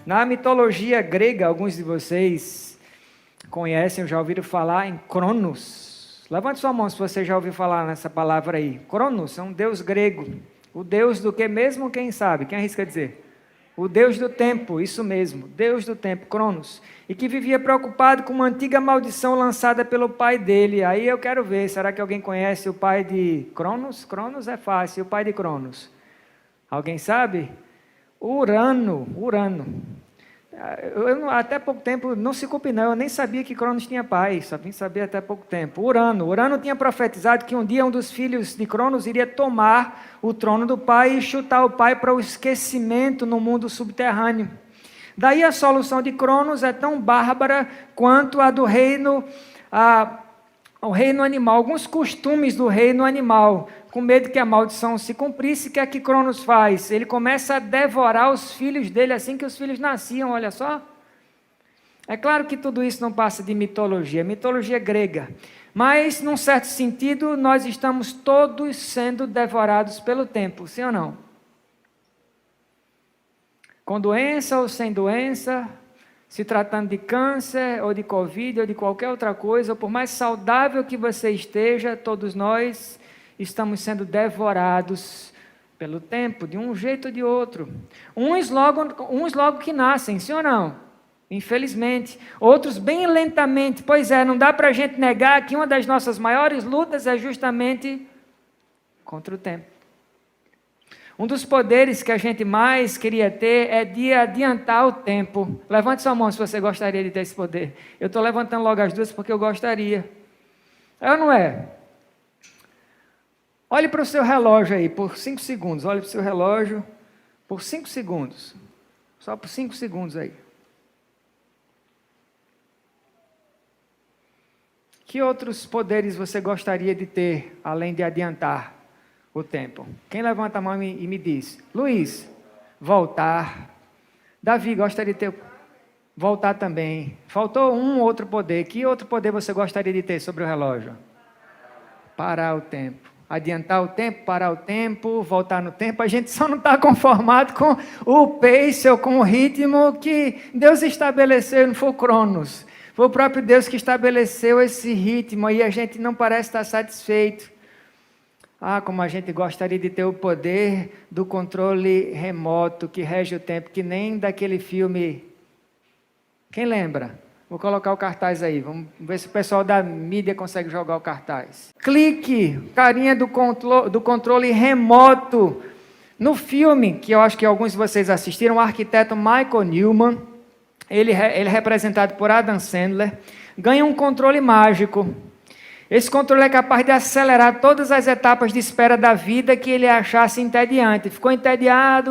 Na mitologia grega, alguns de vocês conhecem ou já ouviram falar em Cronos. Levante sua mão se você já ouviu falar nessa palavra aí. Cronos é um deus grego. O deus do que mesmo, quem sabe? Quem arrisca dizer? O Deus do tempo, isso mesmo, Deus do tempo, Cronos, e que vivia preocupado com uma antiga maldição lançada pelo pai dele. Aí eu quero ver, será que alguém conhece o pai de Cronos? Cronos é fácil, o pai de Cronos. Alguém sabe? Urano. Até pouco tempo, não se culpe não, eu nem sabia que Cronos tinha pai, só vim saber até pouco tempo. Urano tinha profetizado que um dia um dos filhos de Cronos iria tomar o trono do pai e chutar o pai para o esquecimento no mundo subterrâneo. Daí a solução de Cronos é tão bárbara quanto a do reino, o reino animal, alguns costumes do reino animal. Com medo que a maldição se cumprisse, o que é que Cronos faz? Ele começa a devorar os filhos dele assim que os filhos nasciam, olha só. É claro que tudo isso não passa de mitologia grega. Mas, num certo sentido, nós estamos todos sendo devorados pelo tempo, sim ou não? Com doença ou sem doença, se tratando de câncer ou de Covid ou de qualquer outra coisa, ou por mais saudável que você esteja, todos nós estamos sendo devorados pelo tempo, de um jeito ou de outro. Uns logo que nascem, sim ou não? Infelizmente. Outros bem lentamente. Pois é, não dá para a gente negar que uma das nossas maiores lutas é justamente contra o tempo. Um dos poderes que a gente mais queria ter é de adiantar o tempo. Levante sua mão se você gostaria de ter esse poder. Eu estou levantando logo as duas porque eu gostaria. É ou não é? Olhe para o seu relógio aí por 5 segundos. Olhe para o seu relógio por 5 segundos. Só por 5 segundos aí. Que outros poderes você gostaria de ter, além de adiantar o tempo? Quem levanta a mão e me diz? Luiz, voltar. Davi, gostaria de ter... Voltar também. Faltou um outro poder. Que outro poder você gostaria de ter sobre o relógio? Parar o tempo. Adiantar o tempo, parar o tempo, voltar no tempo. A gente só não está conformado com o pace ou com o ritmo que Deus estabeleceu, não foi o Cronos. Foi o próprio Deus que estabeleceu esse ritmo e a gente não parece estar satisfeito. Como a gente gostaria de ter o poder do controle remoto que rege o tempo, que nem daquele filme. Quem lembra? Vou colocar o cartaz aí, vamos ver se o pessoal da mídia consegue jogar o cartaz. Clique, carinha do controle remoto. No filme, que eu acho que alguns de vocês assistiram, o arquiteto Michael Newman, ele é representado por Adam Sandler, ganha um controle mágico. Esse controle é capaz de acelerar todas as etapas de espera da vida que ele achasse entediante. Ficou entediado,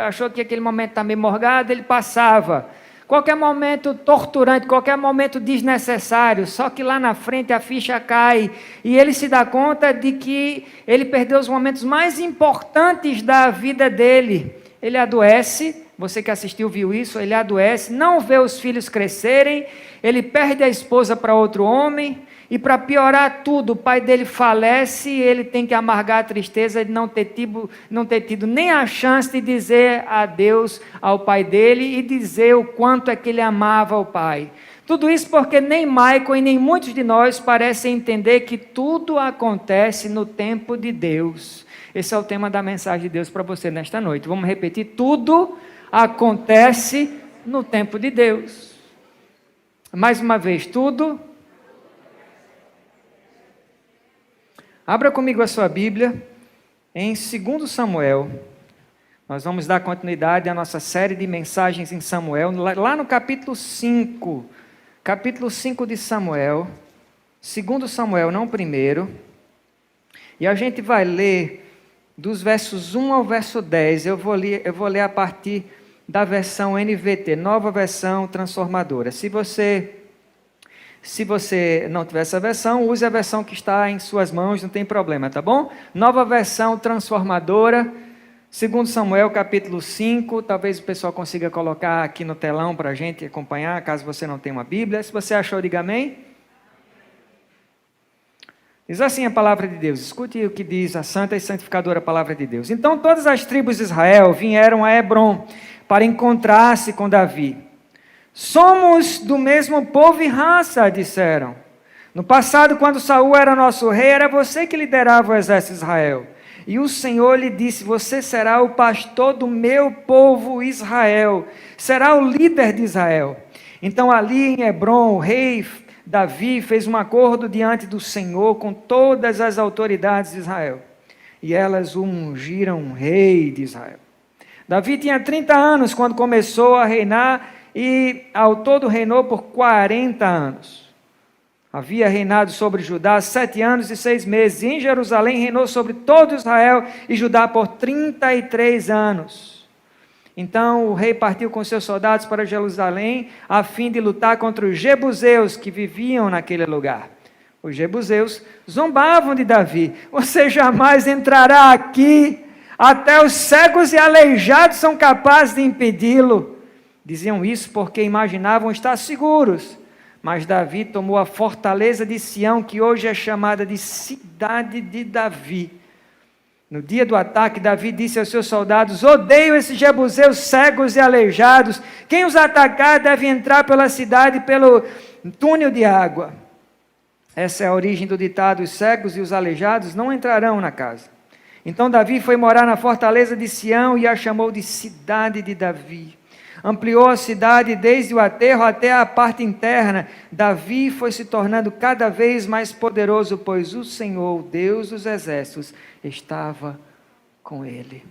achou que aquele momento está meio morgado, ele passava. Qualquer momento torturante, qualquer momento desnecessário, só que lá na frente a ficha cai e ele se dá conta de que ele perdeu os momentos mais importantes da vida dele. Ele adoece, você que assistiu viu isso, ele adoece, não vê os filhos crescerem, ele perde a esposa para outro homem e para piorar tudo, o pai dele falece e ele tem que amargar a tristeza de não ter tido nem a chance de dizer adeus ao pai dele e dizer o quanto é que ele amava o pai. Tudo isso porque nem Michael e nem muitos de nós parecem entender que tudo acontece no tempo de Deus. Esse é o tema da mensagem de Deus para você nesta noite. Vamos repetir: tudo acontece no tempo de Deus. Mais uma vez, tudo. Abra comigo a sua Bíblia em 2 Samuel. Nós vamos dar continuidade à nossa série de mensagens em Samuel, lá no capítulo 5. Capítulo 5 de Samuel. 2 Samuel, não o primeiro. E a gente vai ler dos versos 1 ao verso 10. Eu vou ler a partir da versão NVT, Nova Versão Transformadora. Se você não tiver essa versão, use a versão que está em suas mãos, não tem problema, tá bom? Nova Versão Transformadora, 2 Samuel, capítulo 5. Talvez o pessoal consiga colocar aqui no telão para a gente acompanhar, caso você não tenha uma Bíblia. Se você achou, diga amém. Diz assim a palavra de Deus, escute o que diz a santa e santificadora palavra de Deus. Então todas as tribos de Israel vieram a Hebrom para encontrar-se com Davi. Somos do mesmo povo e raça, disseram. No passado, quando Saul era nosso rei, era você que liderava o exército de Israel. E o Senhor lhe disse: você será o pastor do meu povo Israel, será o líder de Israel. Então ali em Hebrom, o rei Davi fez um acordo diante do Senhor com todas as autoridades de Israel. E elas o ungiram rei de Israel. Davi tinha 30 anos quando começou a reinar e ao todo reinou por 40 anos. Havia reinado sobre Judá 7 anos e 6 meses. E em Jerusalém reinou sobre todo Israel e Judá por 33 anos. Então o rei partiu com seus soldados para Jerusalém a fim de lutar contra os jebuseus que viviam naquele lugar. Os jebuseus zombavam de Davi. Você jamais entrará aqui, até os cegos e aleijados são capazes de impedi-lo. Diziam isso porque imaginavam estar seguros. Mas Davi tomou a fortaleza de Sião, que hoje é chamada de Cidade de Davi. No dia do ataque, Davi disse aos seus soldados: odeio esses jebuseus cegos e aleijados. Quem os atacar deve entrar pela cidade pelo túnel de água. Essa é a origem do ditado: os cegos e os aleijados não entrarão na casa. Então Davi foi morar na fortaleza de Sião e a chamou de Cidade de Davi. Ampliou a cidade desde o aterro até a parte interna. Davi foi se tornando cada vez mais poderoso, pois o Senhor, Deus dos exércitos, estava com ele.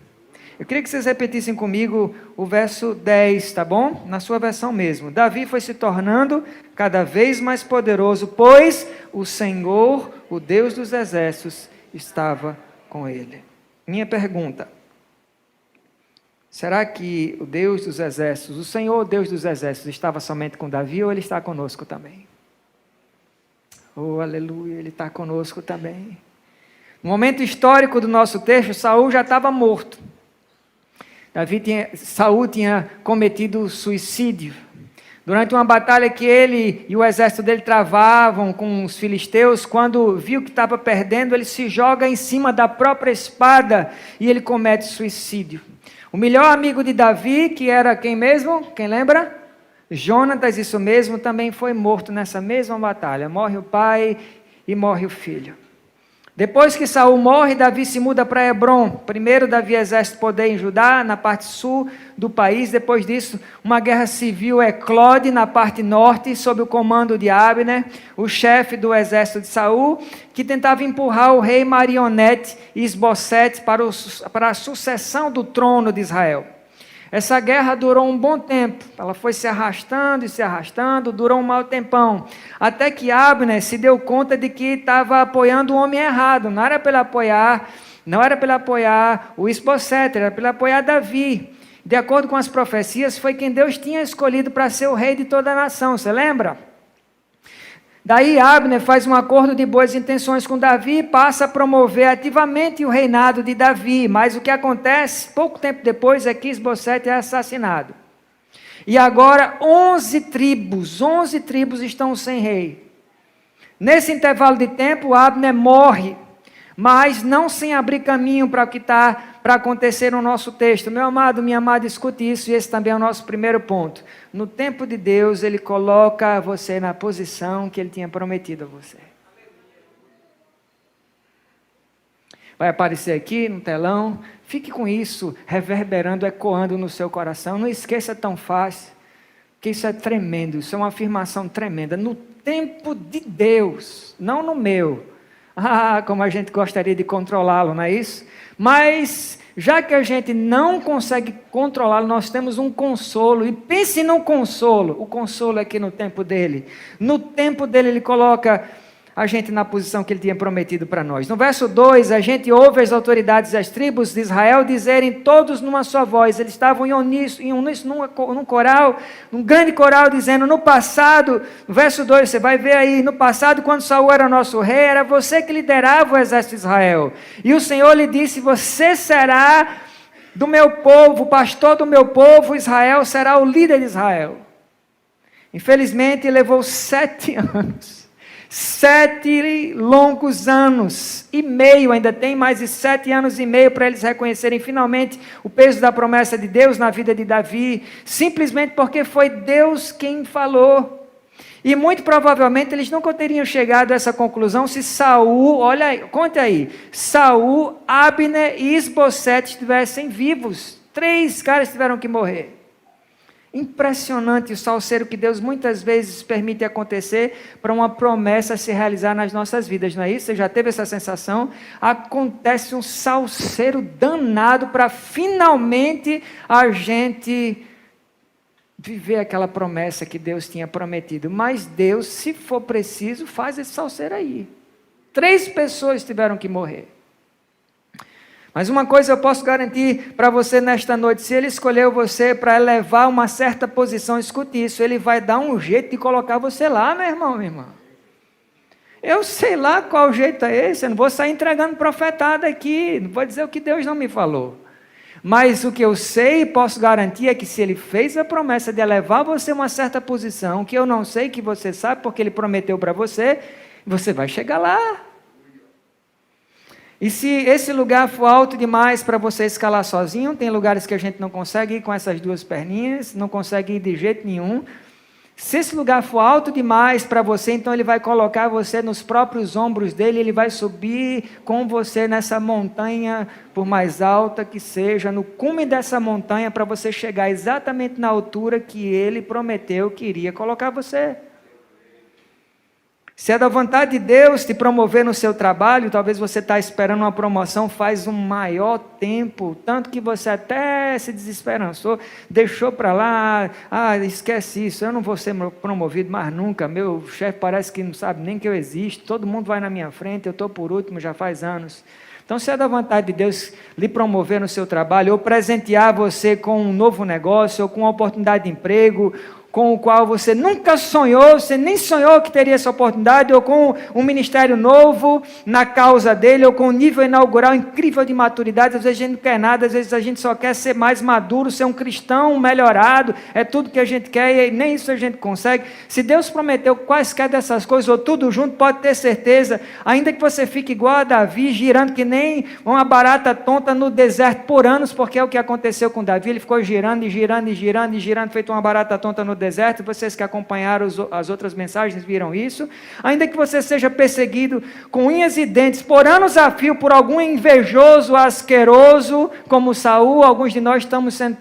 Eu queria que vocês repetissem comigo o verso 10, tá bom? Na sua versão mesmo. Davi foi se tornando cada vez mais poderoso, pois o Senhor, o Deus dos exércitos, estava com ele. Minha pergunta: será que o Deus dos exércitos, o Senhor Deus dos exércitos, estava somente com Davi ou Ele está conosco também? Oh, aleluia, Ele está conosco também. No momento histórico do nosso texto, Saul já estava morto. Saul tinha cometido suicídio. Durante uma batalha que ele e o exército dele travavam com os filisteus, quando viu que estava perdendo, ele se joga em cima da própria espada e ele comete suicídio. O melhor amigo de Davi, que era quem mesmo? Quem lembra? Jonatas, isso mesmo, também foi morto nessa mesma batalha. Morre o pai e morre o filho. Depois que Saul morre, Davi se muda para Hebrom. Primeiro Davi exerce poder em Judá, na parte sul do país. Depois disso, uma guerra civil eclode na parte norte, sob o comando de Abner, o chefe do exército de Saul, que tentava empurrar o rei Marionete e Isbosete para a sucessão do trono de Israel. Essa guerra durou um bom tempo, ela foi se arrastando, durou um mau tempão, até que Abner se deu conta de que estava apoiando o homem errado. Não era para ele apoiar o Isbosete, era para ele apoiar Davi. De acordo com as profecias, foi quem Deus tinha escolhido para ser o rei de toda a nação, você lembra? Daí Abner faz um acordo de boas intenções com Davi e passa a promover ativamente o reinado de Davi. Mas o que acontece, pouco tempo depois, é que Isbosete é assassinado. E agora 11 tribos estão sem rei. Nesse intervalo de tempo, Abner morre, mas não sem abrir caminho para o que está para acontecer no nosso texto. Meu amado, minha amada, escute isso, e esse também é o nosso primeiro ponto. No tempo de Deus, Ele coloca você na posição que Ele tinha prometido a você. Vai aparecer aqui no telão, fique com isso, reverberando, ecoando no seu coração. Não esqueça tão fácil, que isso é tremendo, isso é uma afirmação tremenda. No tempo de Deus, não no meu. Ah, como a gente gostaria de controlá-lo, não é isso? Mas, já que a gente não consegue controlá-lo, nós temos um consolo. E pense no consolo. O consolo é que no tempo dele. No tempo dele, ele coloca a gente na posição que ele tinha prometido para nós. No verso 2, a gente ouve as autoridades das tribos de Israel dizerem todos numa só voz. Eles estavam em uníssono, num coral, num grande coral, dizendo: no passado, no verso 2, você vai ver aí, no passado, quando Saul era nosso rei, era você que liderava o exército de Israel. E o Senhor lhe disse: você será do meu povo, o pastor do meu povo, Israel será o líder de Israel. Infelizmente, levou 7 anos. 7 longos anos e meio, ainda tem mais de 7 anos e meio para eles reconhecerem finalmente o peso da promessa de Deus na vida de Davi, simplesmente porque foi Deus quem falou. E muito provavelmente eles nunca teriam chegado a essa conclusão se Saul, olha aí, conte aí, Saul, Abner e Isbosete estivessem vivos. 3 caras tiveram que morrer. Impressionante o salseiro que Deus muitas vezes permite acontecer para uma promessa se realizar nas nossas vidas, não é isso? Você já teve essa sensação? Acontece um salseiro danado para finalmente a gente viver aquela promessa que Deus tinha prometido. Mas Deus, se for preciso, faz esse salseiro aí. 3 pessoas tiveram que morrer. Mas uma coisa eu posso garantir para você nesta noite: se Ele escolheu você para elevar uma certa posição, escute isso, Ele vai dar um jeito de colocar você lá, meu irmão, minha irmã. Eu sei lá qual jeito é esse, eu não vou sair entregando profetada aqui, não vou dizer o que Deus não me falou. Mas o que eu sei e posso garantir é que se Ele fez a promessa de elevar você a uma certa posição, que eu não sei, que você sabe, porque Ele prometeu para você, você vai chegar lá. E se esse lugar for alto demais para você escalar sozinho, tem lugares que a gente não consegue ir com essas 2 perninhas, não consegue ir de jeito nenhum. Se esse lugar for alto demais para você, então Ele vai colocar você nos próprios ombros dEle, Ele vai subir com você nessa montanha, por mais alta que seja, no cume dessa montanha, para você chegar exatamente na altura que Ele prometeu que iria colocar você. Se é da vontade de Deus te promover no seu trabalho, talvez você está esperando uma promoção faz um maior tempo, tanto que você até se desesperançou, deixou para lá, esquece isso, eu não vou ser promovido mais nunca, meu chefe parece que não sabe nem que eu existo, todo mundo vai na minha frente, eu estou por último já faz anos. Então, se é da vontade de Deus lhe promover no seu trabalho, ou presentear você com um novo negócio, ou com uma oportunidade de emprego, com o qual você nunca sonhou, você nem sonhou que teria essa oportunidade, ou com um ministério novo na causa dele, ou com um nível inaugural incrível de maturidade. Às vezes a gente não quer nada, às vezes a gente só quer ser mais maduro, ser um cristão melhorado, é tudo que a gente quer e nem isso a gente consegue. Se Deus prometeu quaisquer dessas coisas, ou tudo junto, pode ter certeza, ainda que você fique igual a Davi, girando que nem uma barata tonta no deserto por anos, porque é o que aconteceu com Davi, ele ficou girando e girando e girando e girando, feito uma barata tonta no deserto. Vocês que acompanharam as outras mensagens viram isso. Ainda que você seja perseguido com unhas e dentes por anos a fio por algum invejoso, asqueroso como Saul, alguns de nós estamos sendo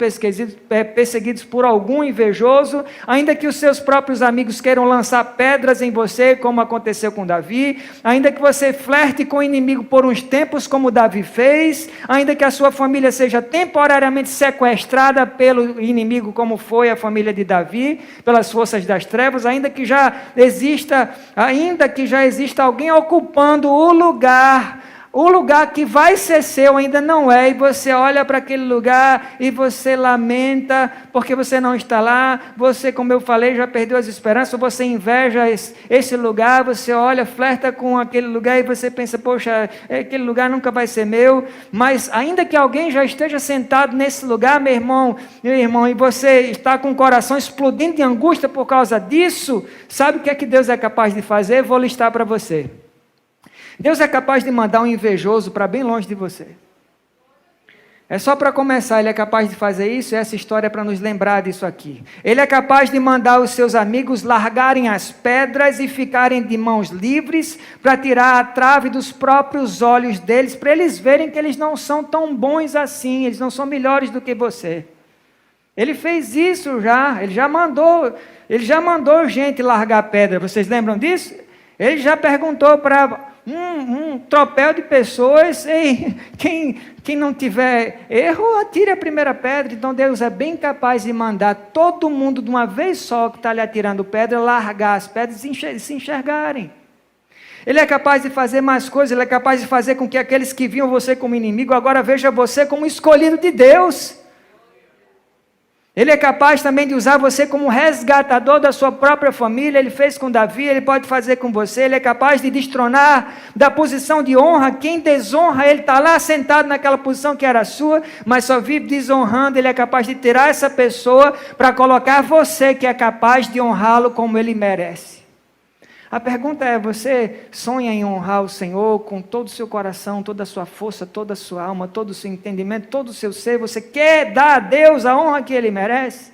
perseguidos por algum invejoso, ainda que os seus próprios amigos queiram lançar pedras em você, como aconteceu com Davi, ainda que você flerte com o inimigo por uns tempos, como Davi fez, ainda que a sua família seja temporariamente sequestrada pelo inimigo, como foi a família de Davi, pelas forças das trevas, ainda que já exista alguém ocupando o lugar que vai ser seu ainda não é, e você olha para aquele lugar e você lamenta porque você não está lá, você, como eu falei, já perdeu as esperanças, você inveja esse lugar, você olha, flerta com aquele lugar e você pensa, poxa, aquele lugar nunca vai ser meu. Mas ainda que alguém já esteja sentado nesse lugar, meu irmão, e você está com o coração explodindo de angústia por causa disso, sabe o que é que Deus é capaz de fazer? Vou listar para você. Deus é capaz de mandar um invejoso para bem longe de você. É só para começar, Ele é capaz de fazer isso, e essa história é para nos lembrar disso aqui. Ele é capaz de mandar os seus amigos largarem as pedras e ficarem de mãos livres para tirar a trave dos próprios olhos deles, para eles verem que eles não são tão bons assim, eles não são melhores do que você. Ele fez isso já, ele já mandou gente largar pedra, vocês lembram disso? Ele já perguntou para um tropel de pessoas, quem não tiver erro, atire a primeira pedra. Então Deus é bem capaz de mandar todo mundo de uma vez só que está lhe atirando pedra, largar as pedras e se enxergarem. Ele é capaz de fazer mais coisas, Ele é capaz de fazer com que aqueles que viam você como inimigo, agora vejam você como escolhido de Deus. Ele é capaz também de usar você como resgatador da sua própria família. Ele fez com Davi, Ele pode fazer com você. Ele é capaz de destronar da posição de honra quem desonra. Ele está lá sentado naquela posição que era sua, mas só vive desonrando. Ele é capaz de tirar essa pessoa para colocar você que é capaz de honrá-lo como ele merece. A pergunta é, você sonha em honrar o Senhor com todo o seu coração, toda a sua força, toda a sua alma, todo o seu entendimento, todo o seu ser? Você quer dar a Deus a honra que Ele merece?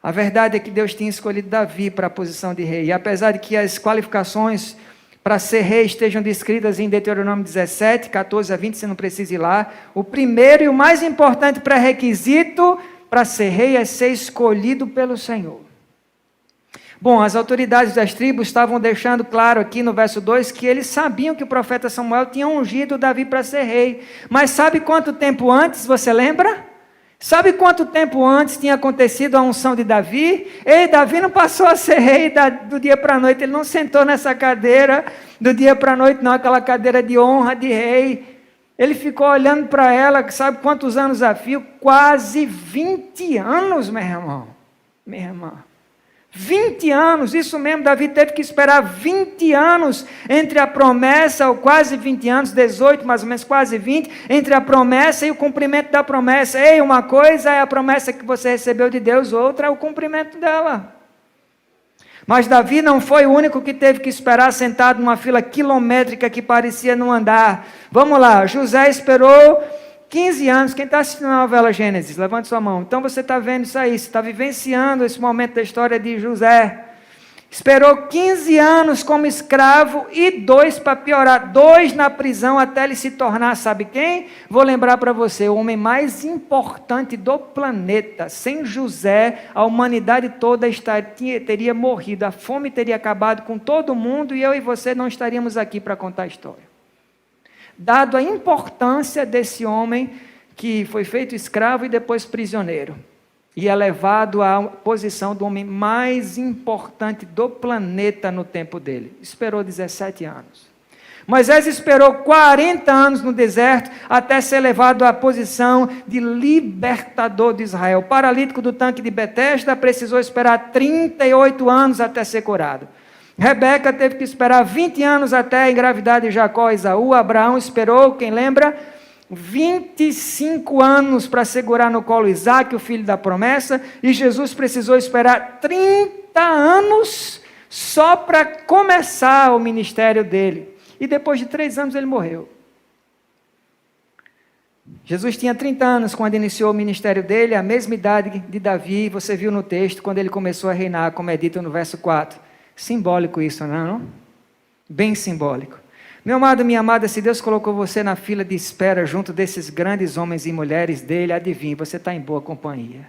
A verdade é que Deus tinha escolhido Davi para a posição de rei. E apesar de que as qualificações para ser rei estejam descritas em Deuteronômio 17, 14 a 20, você não precisa ir lá, o primeiro e o mais importante pré-requisito para ser rei é ser escolhido pelo Senhor. Bom, as autoridades das tribos estavam deixando claro aqui no verso 2 que eles sabiam que o profeta Samuel tinha ungido Davi para ser rei. Mas sabe quanto tempo antes, você lembra? Sabe quanto tempo antes tinha acontecido a unção de Davi? Ei, Davi não passou a ser rei do dia para a noite, ele não sentou nessa cadeira do dia para a noite, não, aquela cadeira de honra de rei. Ele ficou olhando para ela, sabe quantos anos a fio? Quase 20 anos, meu irmão. Minha irmã. 20 anos, isso mesmo, Davi teve que esperar 20 anos entre a promessa, ou quase 20 anos, 18 mais ou menos, quase 20, entre a promessa e o cumprimento da promessa. Ei, uma coisa é a promessa que você recebeu de Deus, outra é o cumprimento dela. Mas Davi não foi o único que teve que esperar sentado numa fila quilométrica que parecia não andar. Vamos lá, José esperou 15 anos, quem está assistindo a novela Gênesis, levante sua mão. Então você está vendo isso aí, você está vivenciando esse momento da história de José. Esperou 15 anos como escravo e 2 para piorar, 2 na prisão até ele se tornar, sabe quem? Vou lembrar para você, o homem mais importante do planeta. Sem José, a humanidade toda teria morrido, a fome teria acabado com todo mundo e eu e você não estaríamos aqui para contar a história. Dado a importância desse homem que foi feito escravo e depois prisioneiro, e é levado à posição do homem mais importante do planeta no tempo dele. Esperou 17 anos. Moisés esperou 40 anos no deserto até ser levado à posição de libertador de Israel. O paralítico do tanque de Betesda precisou esperar 38 anos até ser curado. Rebeca teve que esperar 20 anos até engravidar de Jacó e Esaú. Abraão esperou, quem lembra? 25 anos para segurar no colo Isaac, o filho da promessa. E Jesus precisou esperar 30 anos só para começar o ministério dele. E depois de 3 anos ele morreu. Jesus tinha 30 anos quando iniciou o ministério dele, a mesma idade de Davi, você viu no texto, quando ele começou a reinar, como é dito no verso 4. Simbólico isso, não? Bem simbólico. Meu amado, minha amada, se Deus colocou você na fila de espera junto desses grandes homens e mulheres dele, adivinhe, você está em boa companhia.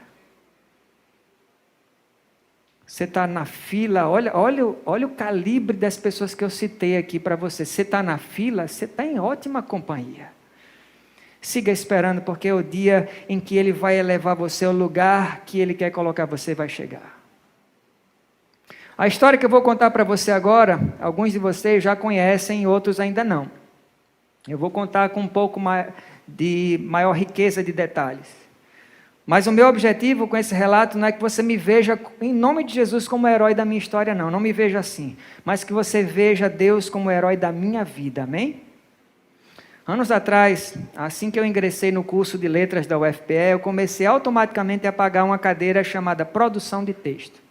Você está na fila, olha o calibre das pessoas que eu citei aqui para você. Você está na fila, você está em ótima companhia. Siga esperando, porque o dia em que Ele vai elevar você ao lugar que Ele quer colocar você vai chegar. A história que eu vou contar para você agora, alguns de vocês já conhecem, outros ainda não. Eu vou contar com um pouco de maior riqueza de detalhes. Mas o meu objetivo com esse relato não é que você me veja, em nome de Jesus, como herói da minha história, não. Não me veja assim. Mas que você veja Deus como herói da minha vida, amém? Anos atrás, assim que eu ingressei no curso de letras da UFPE, eu comecei automaticamente a pagar uma cadeira chamada Produção de Texto.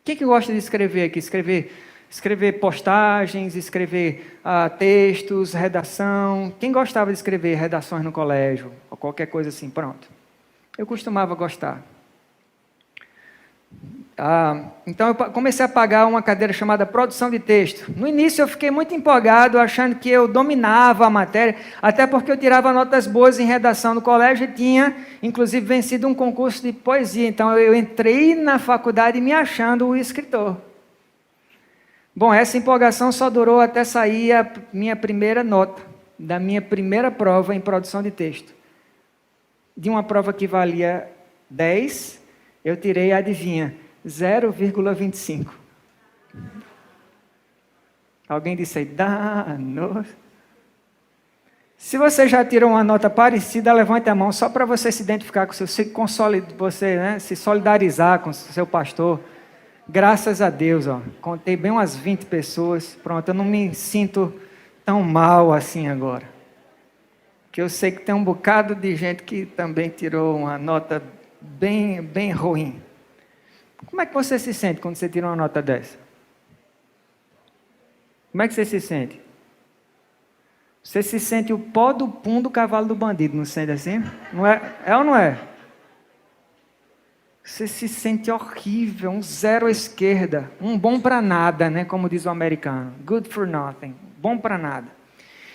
Quem que gosta de escrever aqui? Escrever postagens, escrever textos, redação. Quem gostava de escrever redações no colégio? Ou qualquer coisa assim, pronto. Eu costumava gostar. Então eu comecei a pagar uma cadeira chamada Produção de Texto. No início eu fiquei muito empolgado, achando que eu dominava a matéria, até porque eu tirava notas boas em redação no colégio e tinha, inclusive, vencido um concurso de poesia. Então eu entrei na faculdade me achando o escritor. Bom, essa empolgação só durou até sair a minha primeira nota, da minha primeira prova em produção de texto. De uma prova que valia 10, eu tirei, adivinha, 0,25. Alguém disse aí, danou. Se você já tirou uma nota parecida, levante a mão, só para você se identificar com o seu, se solidarizar com o seu pastor. Graças a Deus, contei bem umas 20 pessoas, pronto, eu não me sinto tão mal assim agora. Porque eu sei que tem um bocado de gente que também tirou uma nota bem ruim. Como é que você se sente quando você tira uma nota dessa? Como é que você se sente? Você se sente o pó do pum do cavalo do bandido, não se sente assim? Não é? É ou não é? Você se sente horrível, um zero à esquerda, um bom para nada, né? Como diz o americano. Good for nothing, bom para nada.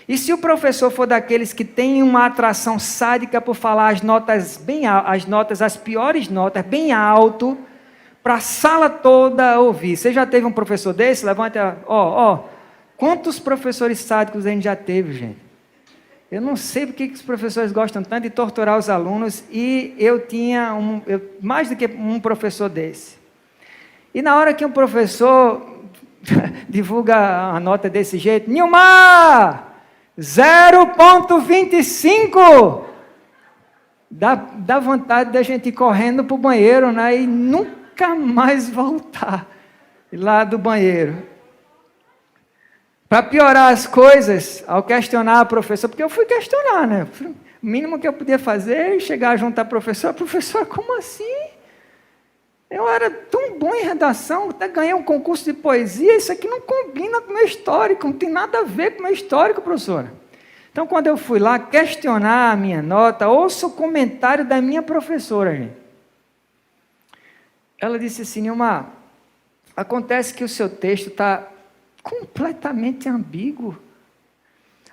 E se o professor for daqueles que tem uma atração sádica por falar as notas bem as piores notas, bem alto, para a sala toda ouvir. Você já teve um professor desse? Levante a... Quantos professores sádicos a gente já teve, gente? Eu não sei porque que os professores gostam tanto de torturar os alunos, e eu tinha mais do que um professor desse. E na hora que um professor divulga a nota desse jeito, Nilmar, 0,25! Dá vontade da gente ir correndo para o banheiro, né, e nunca mais voltar lá do banheiro. Para piorar as coisas, ao questionar a professora, porque eu fui questionar, né? O mínimo que eu podia fazer é chegar junto à professora. Professora, como assim? Eu era tão bom em redação, até ganhei um concurso de poesia, isso aqui não combina com o meu histórico, não tem nada a ver com o meu histórico, professora. Então, quando eu fui lá questionar a minha nota, ouça o comentário da minha professora, gente. Ela disse assim, Nilmar, acontece que o seu texto está completamente ambíguo.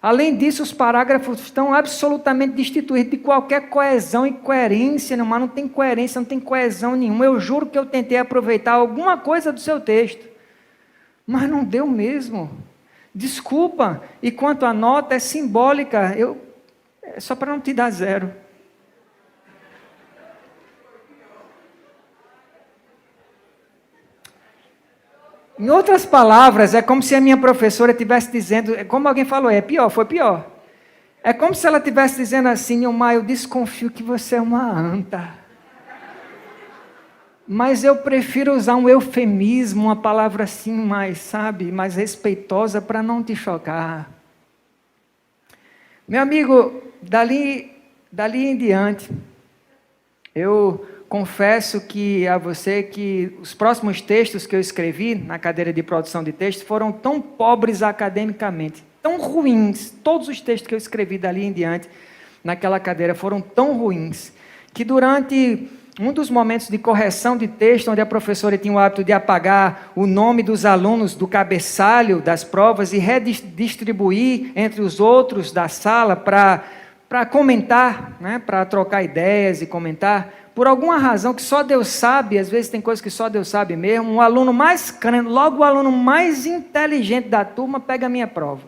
Além disso, os parágrafos estão absolutamente destituídos de qualquer coesão e coerência, mas não tem coerência, não tem coesão nenhuma. Eu juro que eu tentei aproveitar alguma coisa do seu texto, mas não deu mesmo. Desculpa, e quanto à nota, é simbólica, é só para não te dar 0. Em outras palavras, é como se a minha professora estivesse dizendo, como alguém falou, foi pior. É como se ela estivesse dizendo assim, Nilmar, eu desconfio que você é uma anta. Mas eu prefiro usar um eufemismo, uma palavra assim mais respeitosa para não te chocar. Meu amigo, dali em diante, eu confesso a você que os próximos textos que eu escrevi na cadeira de produção de texto foram tão pobres academicamente, tão ruins, todos os textos que eu escrevi dali em diante naquela cadeira foram tão ruins, que durante um dos momentos de correção de texto, onde a professora tinha o hábito de apagar o nome dos alunos do cabeçalho das provas e redistribuir entre os outros da sala para comentar, né, para trocar ideias e comentar, por alguma razão que só Deus sabe, às vezes tem coisas que só Deus sabe mesmo, um aluno mais crânio, logo o aluno mais inteligente da turma pega a minha prova.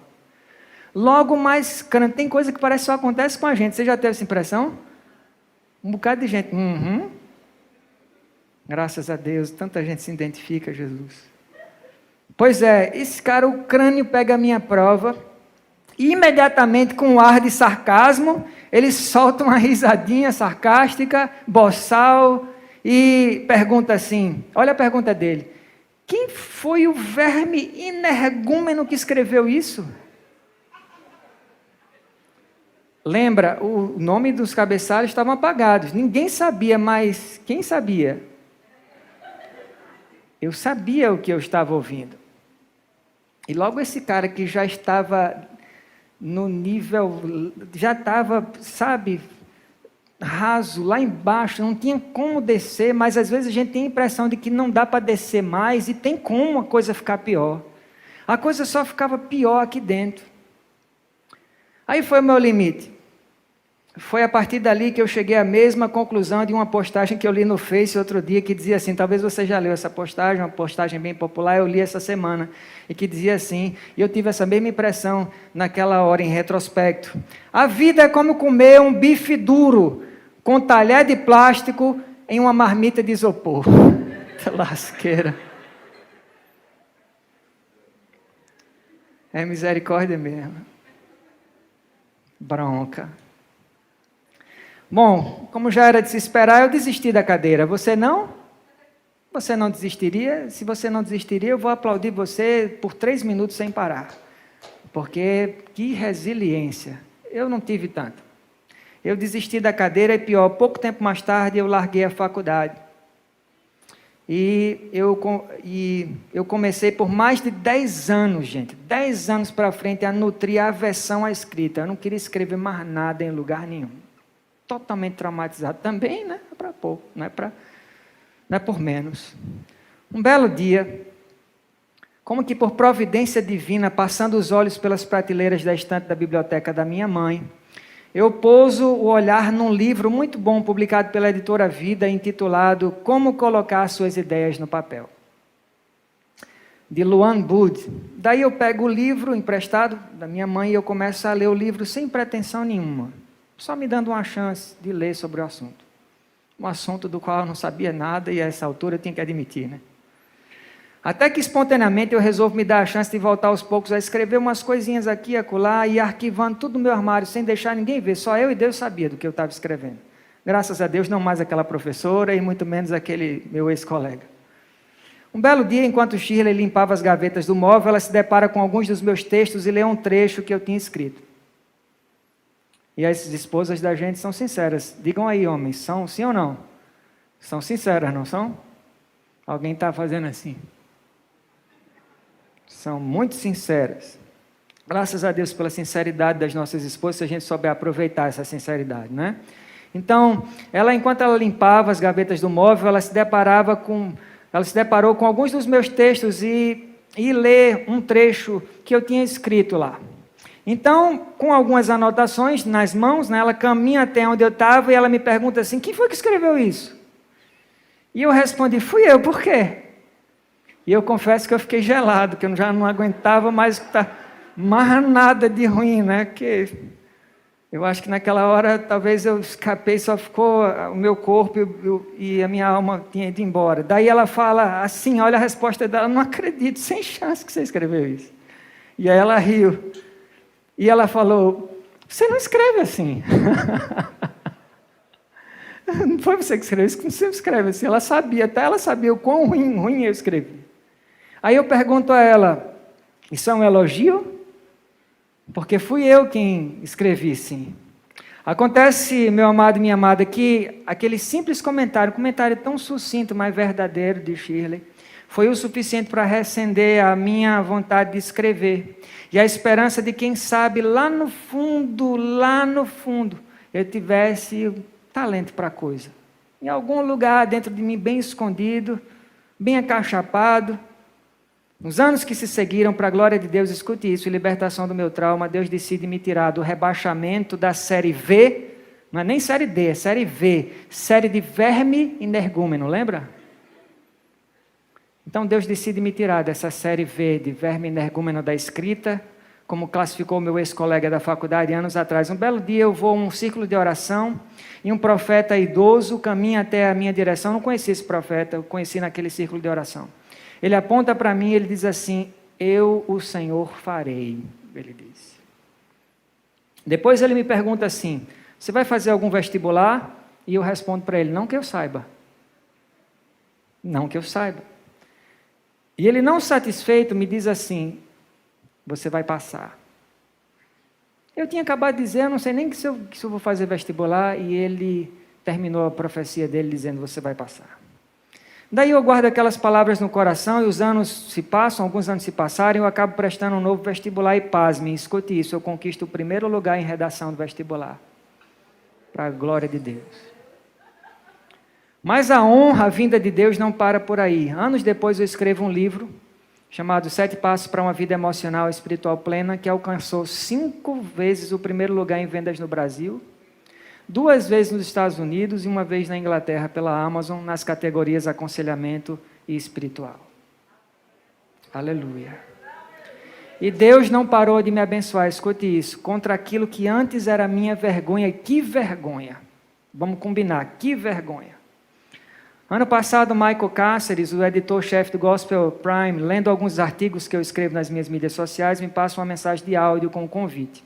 Logo mais crânio, tem coisa que parece que só acontece com a gente. Você já teve essa impressão? Um bocado de gente, Graças a Deus, tanta gente se identifica, Jesus. Pois é, esse cara, o crânio pega a minha prova, e imediatamente, com um ar de sarcasmo, ele solta uma risadinha sarcástica, boçal, e pergunta assim, olha a pergunta dele, quem foi o verme energúmeno que escreveu isso? Lembra, o nome dos cabeçalhos estavam apagados, ninguém sabia, mas quem sabia? Eu sabia o que eu estava ouvindo. E logo esse cara que já estava no nível, já estava, raso, lá embaixo, não tinha como descer, mas às vezes a gente tem a impressão de que não dá para descer mais, e tem como a coisa ficar pior. A coisa só ficava pior aqui dentro. Aí foi o meu limite. Foi a partir dali que eu cheguei à mesma conclusão de uma postagem que eu li no Face outro dia, que dizia assim, talvez você já leu essa postagem, uma postagem bem popular, eu li essa semana, e que dizia assim, e eu tive essa mesma impressão naquela hora, em retrospecto. A vida é como comer um bife duro, com talher de plástico, em uma marmita de isopor. Lasqueira. É misericórdia mesmo. Bronca. Bom, como já era de se esperar, eu desisti da cadeira. Você não? Você não desistiria? Se você não desistiria, eu vou aplaudir você por 3 minutos sem parar. Porque que resiliência. Eu não tive tanto. Eu desisti da cadeira e pior, pouco tempo mais tarde eu larguei a faculdade. E eu comecei por mais de 10 anos, gente, 10 anos para frente, a nutrir a aversão à escrita. Eu não queria escrever mais nada em lugar nenhum. Totalmente traumatizado também, né? É para pouco, não é por menos. Um belo dia, como que por providência divina, passando os olhos pelas prateleiras da estante da biblioteca da minha mãe, eu pouso o olhar num livro muito bom, publicado pela editora Vida, intitulado Como Colocar Suas Ideias no Papel, de Luan Bud. Daí eu pego o livro emprestado da minha mãe e eu começo a ler o livro sem pretensão nenhuma, só me dando uma chance de ler sobre o assunto. Um assunto do qual eu não sabia nada e a essa altura eu tinha que admitir, né? Até que espontaneamente eu resolvo me dar a chance de voltar aos poucos a escrever umas coisinhas aqui e acolá e arquivando tudo no meu armário sem deixar ninguém ver, só eu e Deus sabia do que eu estava escrevendo. Graças a Deus, não mais aquela professora e muito menos aquele meu ex-colega. Um belo dia, enquanto Shirley limpava as gavetas do móvel, ela se depara com alguns dos meus textos e lê um trecho que eu tinha escrito. E as esposas da gente são sinceras. Digam aí, homens, são sim ou não? São sinceras, não são? Alguém está fazendo assim? São muito sinceras. Graças a Deus pela sinceridade das nossas esposas, se a gente souber aproveitar essa sinceridade, né? Então, enquanto ela limpava as gavetas do móvel, ela se deparou com alguns dos meus textos e lê um trecho que eu tinha escrito lá. Então, com algumas anotações nas mãos, né, ela caminha até onde eu estava e ela me pergunta assim: quem foi que escreveu isso? E eu respondi: fui eu, por quê? E eu confesso que eu fiquei gelado, que eu já não aguentava mais nada de ruim, né? Que eu acho que naquela hora talvez eu escapei, só ficou o meu corpo e a minha alma tinha ido embora. Daí ela fala assim, olha a resposta dela: não acredito, sem chance que você escreveu isso. E aí ela riu. E ela falou: você não escreve assim. Não foi você que escreveu isso, que você escreve assim. Até ela sabia o quão ruim eu escrevi. Aí eu pergunto a ela: isso é um elogio? Porque fui eu quem escrevi, sim. Acontece, meu amado e minha amada, que aquele simples comentário, um comentário tão sucinto, mas verdadeiro de Shirley, foi o suficiente para reacender a minha vontade de escrever. E a esperança de, quem sabe, lá no fundo, eu tivesse talento para a coisa. Em algum lugar dentro de mim, bem escondido, bem acachapado. Nos anos que se seguiram, para a glória de Deus, escute isso, em libertação do meu trauma, Deus decide me tirar do rebaixamento da série V, não é nem série D, é série V, série de verme energúmeno, lembra? Então Deus decide me tirar dessa série V de verme energúmeno da escrita, como classificou meu ex-colega da faculdade anos atrás. Um belo dia eu vou a um círculo de oração e um profeta idoso caminha até a minha direção. Não conheci esse profeta, eu conheci naquele círculo de oração. Ele aponta para mim e ele diz assim: eu, o Senhor, farei, ele diz. Depois ele me pergunta assim: você vai fazer algum vestibular? E eu respondo para ele: não que eu saiba. Não que eu saiba. E ele, não satisfeito, me diz assim: você vai passar. Eu tinha acabado de dizer, eu não sei nem se eu vou fazer vestibular, e ele terminou a profecia dele dizendo: você vai passar. Daí eu guardo aquelas palavras no coração e os anos se passam, alguns anos se passaram, e eu acabo prestando um novo vestibular e pasmem, escute isso, eu conquisto o primeiro lugar em redação do vestibular. Para a glória de Deus. Mas a honra, a vinda de Deus não para por aí. Anos depois eu escrevo um livro chamado 7 Passos para uma Vida Emocional e Espiritual Plena, que alcançou 5 vezes o primeiro lugar em vendas no Brasil, 2 vezes nos Estados Unidos e 1 vez na Inglaterra pela Amazon, nas categorias aconselhamento e espiritual. Aleluia. E Deus não parou de me abençoar, escute isso, contra aquilo que antes era minha vergonha. Que vergonha! Vamos combinar, que vergonha! Ano passado, Michael Cáceres, o editor-chefe do Gospel Prime, lendo alguns artigos que eu escrevo nas minhas mídias sociais, me passa uma mensagem de áudio com um convite.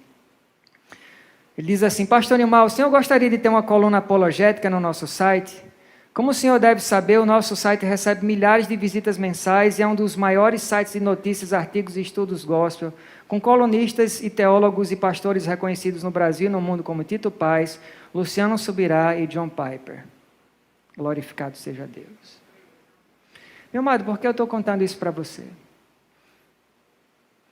Ele diz assim: Pastor Nilmar, o senhor gostaria de ter uma coluna apologética no nosso site? Como o senhor deve saber, o nosso site recebe milhares de visitas mensais e é um dos maiores sites de notícias, artigos e estudos gospel, com colunistas e teólogos e pastores reconhecidos no Brasil e no mundo como Tito Paz, Luciano Subirá e John Piper. Glorificado seja Deus. Meu amado, por que eu estou contando isso para você?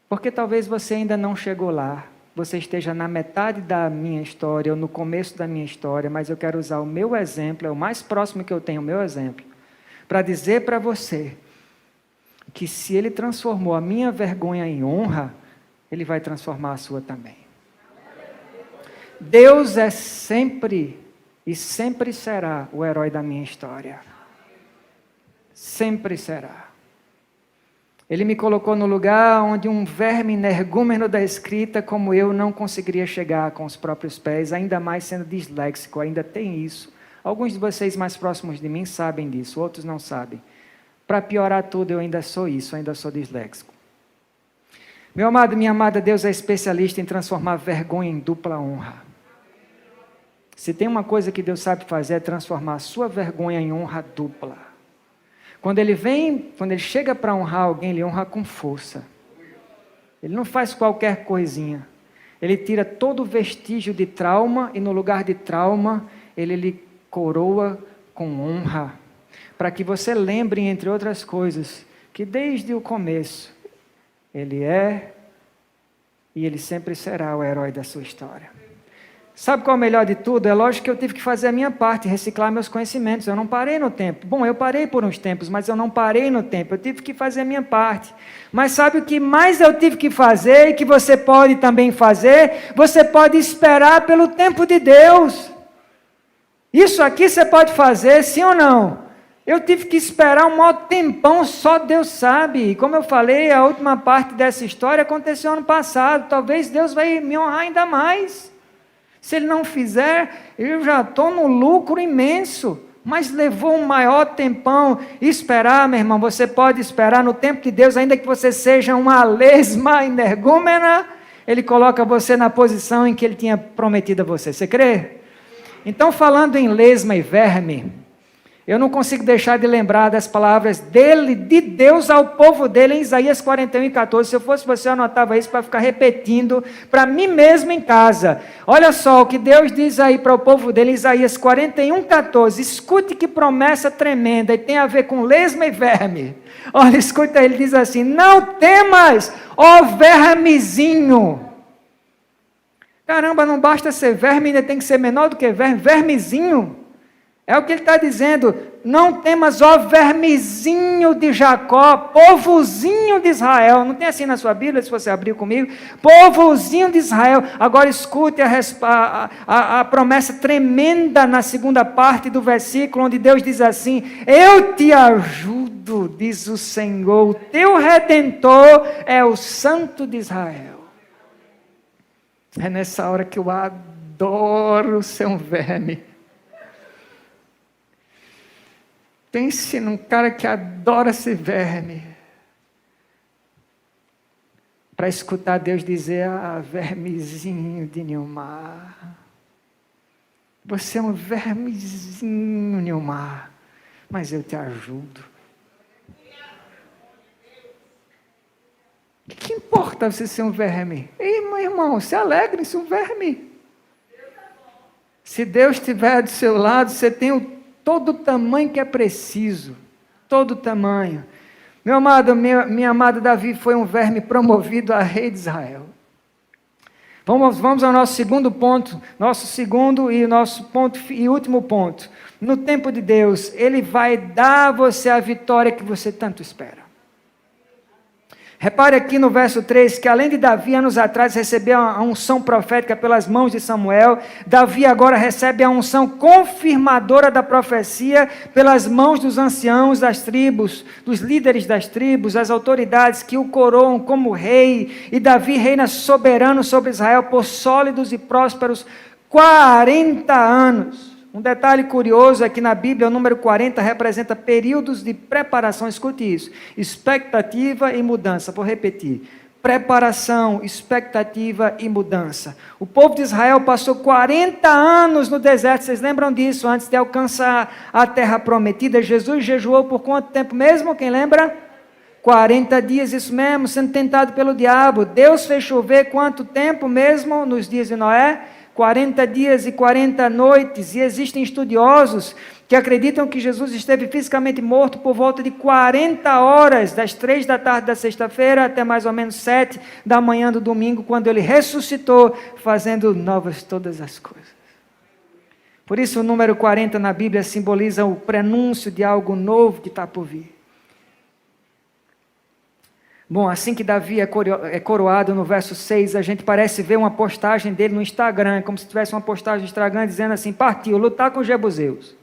Porque talvez você ainda não chegou lá. Você esteja na metade da minha história ou no começo da minha história, mas eu quero usar o meu exemplo, é o mais próximo que eu tenho, o meu exemplo, para dizer para você que se Ele transformou a minha vergonha em honra, Ele vai transformar a sua também. Deus é sempre e sempre será o herói da minha história. Sempre será. Ele me colocou no lugar onde um verme energúmeno da escrita como eu não conseguiria chegar com os próprios pés, ainda mais sendo disléxico, ainda tem isso. Alguns de vocês mais próximos de mim sabem disso, outros não sabem. Para piorar tudo, eu ainda sou isso, ainda sou disléxico. Meu amado, minha amada, Deus é especialista em transformar vergonha em dupla honra. Se tem uma coisa que Deus sabe fazer, é transformar a sua vergonha em honra dupla. Quando ele chega para honrar alguém, ele honra com força. Ele não faz qualquer coisinha. Ele tira todo o vestígio de trauma e no lugar de trauma, ele lhe coroa com honra. Para que você lembre, entre outras coisas, que desde o começo, ele é e ele sempre será o herói da sua história. Sabe qual é o melhor de tudo? É lógico que eu tive que fazer a minha parte, reciclar meus conhecimentos. Eu não parei no tempo. Bom, eu parei por uns tempos, mas eu não parei no tempo. Eu tive que fazer a minha parte. Mas sabe o que mais eu tive que fazer e que você pode também fazer? Você pode esperar pelo tempo de Deus. Isso aqui você pode fazer, sim ou não? Eu tive que esperar um maior tempão, só Deus sabe. E como eu falei, a última parte dessa história aconteceu ano passado. Talvez Deus vai me honrar ainda mais. Se Ele não fizer, eu já estou no lucro imenso. Mas levou um maior tempão. Esperar, meu irmão, você pode esperar no tempo de Deus, ainda que você seja uma lesma energúmena, Ele coloca você na posição em que Ele tinha prometido a você. Você crê? Então, falando em lesma e verme, eu não consigo deixar de lembrar das palavras dele, de Deus ao povo dele, em Isaías 41:14. Se eu fosse você, eu anotava isso para ficar repetindo para mim mesmo em casa. Olha só o que Deus diz aí para o povo dele, em Isaías 41:14. Escute que promessa tremenda, e tem a ver com lesma e verme. Olha, escuta, ele diz assim: não temas, ó vermezinho. Caramba, não basta ser verme, ainda tem que ser menor do que verme, vermezinho. É o que ele está dizendo, não temas, ó vermezinho de Jacó, povozinho de Israel. Não tem assim na sua Bíblia, se você abrir comigo? Povozinho de Israel. Agora escute a promessa tremenda na segunda parte do versículo, onde Deus diz assim: eu te ajudo, diz o Senhor, o teu Redentor é o Santo de Israel. É nessa hora que eu adoro ser um verme. Pense num cara que adora ser verme. Para escutar Deus dizer: ah, vermezinho de Nilmar. Você é um vermezinho, Nilmar, mas eu te ajudo. O que importa você ser um verme? Ei, meu irmão, se alegre-se um verme. Se Deus estiver do seu lado, você tem todo o tamanho que é preciso. Todo o tamanho. Meu amado, minha amada, Davi foi um verme promovido a rei de Israel. Vamos ao nosso segundo ponto. Nosso segundo e nosso ponto e último ponto. No tempo de Deus, Ele vai dar a você a vitória que você tanto espera. Repare aqui no verso 3, que além de Davi, anos atrás, receber a unção profética pelas mãos de Samuel, Davi agora recebe a unção confirmadora da profecia pelas mãos dos anciãos das tribos, dos líderes das tribos, as autoridades que o coroam como rei, e Davi reina soberano sobre Israel por sólidos e prósperos 40 anos. Um detalhe curioso é que na Bíblia o número 40 representa períodos de preparação. Escute isso: expectativa e mudança. Vou repetir: preparação, expectativa e mudança. O povo de Israel passou 40 anos no deserto. Vocês lembram disso? Antes de alcançar a terra prometida, Jesus jejuou por quanto tempo mesmo? Quem lembra? 40 dias, isso mesmo, sendo tentado pelo diabo. Deus fez chover quanto tempo mesmo nos dias de Noé? 40 dias e 40 noites, e existem estudiosos que acreditam que Jesus esteve fisicamente morto por volta de 40 horas, das 3 da tarde da sexta-feira até mais ou menos 7 da manhã do domingo, quando ele ressuscitou, fazendo novas todas as coisas. Por isso o número 40 na Bíblia simboliza o prenúncio de algo novo que está por vir. Bom, assim que Davi é coroado no verso 6, a gente parece ver uma postagem dele no Instagram, como se tivesse uma postagem no Instagram dizendo assim: partiu, lutar com os jebuseus.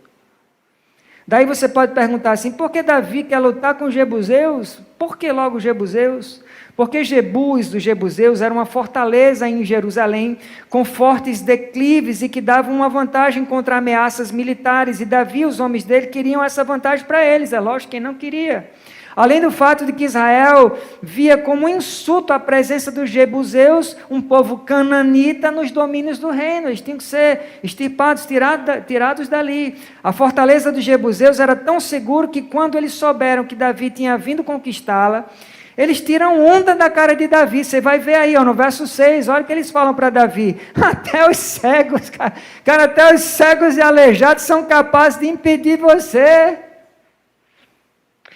Daí você pode perguntar assim: por que Davi quer lutar com os jebuseus? Por que logo os jebuseus? Porque Jebus dos jebuseus era uma fortaleza em Jerusalém, com fortes declives e que davam uma vantagem contra ameaças militares, e Davi e os homens dele queriam essa vantagem para eles, é lógico, quem não queria. Além do fato de que Israel via como insulto a presença dos jebuseus, um povo cananita nos domínios do reino, eles tinham que ser extirpados, tirados dali. A fortaleza dos jebuseus era tão segura que quando eles souberam que Davi tinha vindo conquistá-la, eles tiram onda da cara de Davi. Você vai ver aí, no verso 6, olha o que eles falam para Davi: até os cegos, cara, até os cegos e aleijados são capazes de impedir você.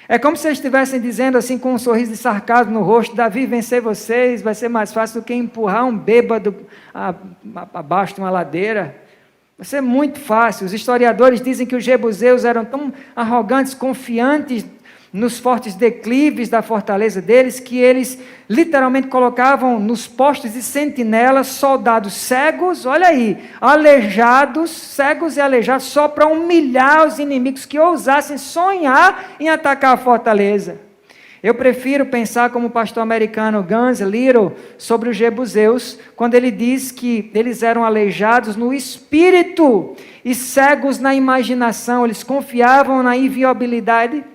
É como se eles estivessem dizendo assim, com um sorriso de sarcasmo no rosto: Davi, vencer vocês vai ser mais fácil do que empurrar um bêbado abaixo de uma ladeira. Vai ser muito fácil. Os historiadores dizem que os jebuseus eram tão arrogantes, confiantes nos fortes declives da fortaleza deles, que eles literalmente colocavam nos postos de sentinela soldados cegos, olha aí, aleijados, cegos e aleijados, só para humilhar os inimigos que ousassem sonhar em atacar a fortaleza. Eu prefiro pensar como o pastor americano Guns Little sobre os jebuseus, quando ele diz que eles eram aleijados no espírito e cegos na imaginação. Eles confiavam na inviolabilidade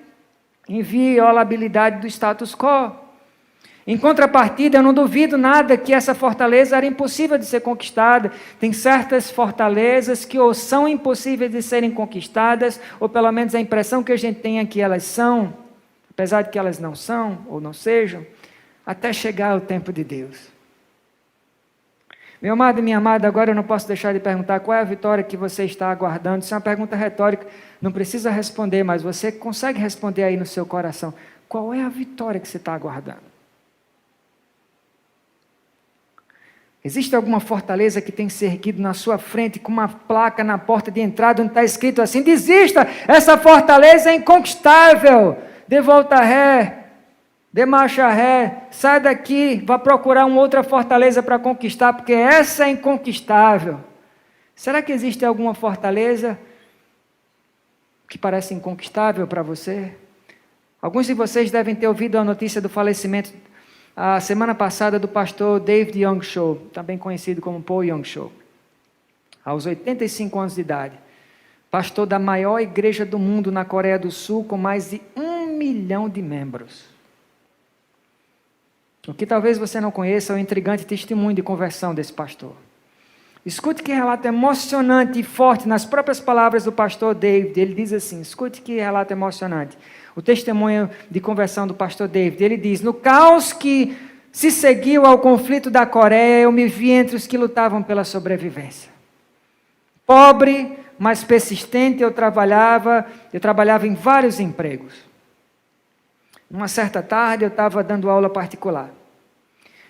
do status quo. Em contrapartida, eu não duvido nada que essa fortaleza era impossível de ser conquistada. Tem certas fortalezas que ou são impossíveis de serem conquistadas, ou pelo menos a impressão que a gente tem é que elas são, apesar de que elas não são ou não sejam, até chegar o tempo de Deus. Meu amado e minha amada, agora eu não posso deixar de perguntar: qual é a vitória que você está aguardando? Isso é uma pergunta retórica, não precisa responder, mas você consegue responder aí no seu coração: qual é a vitória que você está aguardando? Existe alguma fortaleza que tem se erguido na sua frente, com uma placa na porta de entrada, onde está escrito assim: desista, essa fortaleza é inconquistável, dê volta ré, dê marcha ré, sai daqui, vá procurar uma outra fortaleza para conquistar, porque essa é inconquistável. Será que existe alguma fortaleza que parece inconquistável para você? Alguns de vocês devem ter ouvido a notícia do falecimento a semana passada do pastor David Young Cho, também conhecido como Paul Young Cho, aos 85 anos de idade, pastor da maior igreja do mundo na Coreia do Sul, com mais de 1 milhão de membros. O que talvez você não conheça é o intrigante testemunho de conversão desse pastor. Escute que relato emocionante e forte nas próprias palavras do pastor David. Ele diz assim, escute que relato emocionante. O testemunho de conversão do pastor David. Ele diz: no caos que se seguiu ao conflito da Coreia, eu me vi entre os que lutavam pela sobrevivência. Pobre, mas persistente, eu trabalhava em vários empregos. Uma certa tarde eu estava dando aula particular.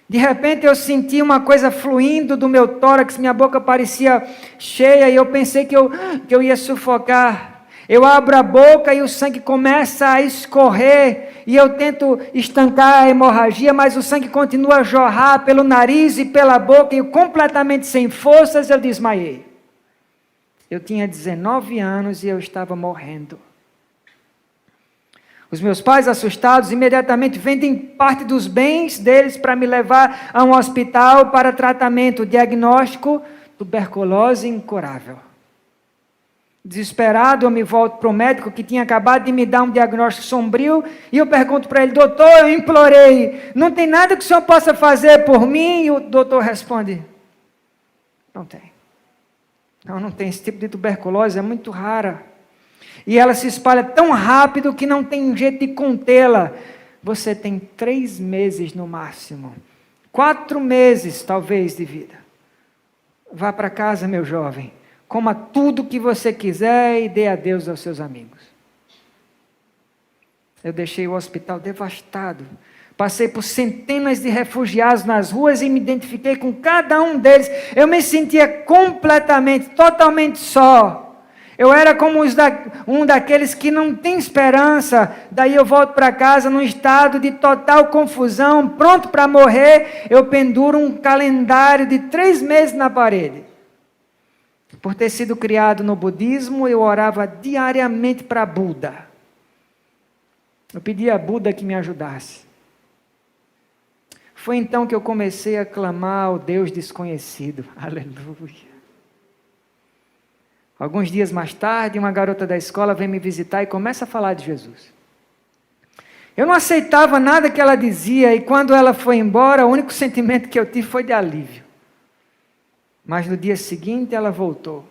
De repente eu senti uma coisa fluindo do meu tórax, minha boca parecia cheia e eu pensei que eu ia sufocar. Eu abro a boca e o sangue começa a escorrer e eu tento estancar a hemorragia, mas o sangue continua a jorrar pelo nariz e pela boca e completamente sem forças eu desmaiei. Eu tinha 19 anos e eu estava morrendo. Os meus pais, assustados, imediatamente vendem parte dos bens deles para me levar a um hospital para tratamento, diagnóstico, tuberculose incurável. Desesperado, eu me volto para o médico que tinha acabado de me dar um diagnóstico sombrio e eu pergunto para ele: doutor, eu implorei, não tem nada que o senhor possa fazer por mim? E o doutor responde: não tem. Não tem, esse tipo de tuberculose é muito rara. E ela se espalha tão rápido que não tem jeito de contê-la. Você tem 3 meses no máximo. 4 meses, talvez, de vida. Vá para casa, meu jovem, coma tudo que você quiser e dê adeus aos seus amigos. Eu deixei o hospital devastado. Passei por centenas de refugiados nas ruas e me identifiquei com cada um deles. Eu me sentia completamente, totalmente só. Eu era como um daqueles que não tem esperança. Daí eu volto para casa num estado de total confusão, pronto para morrer. Eu penduro um calendário de 3 meses na parede. Por ter sido criado no budismo, eu orava diariamente para Buda. Eu pedi a Buda que me ajudasse. Foi então que eu comecei a clamar ao Deus desconhecido. Aleluia. Alguns dias mais tarde, uma garota da escola vem me visitar e começa a falar de Jesus. Eu não aceitava nada que ela dizia e quando ela foi embora, o único sentimento que eu tive foi de alívio. Mas no dia seguinte ela voltou.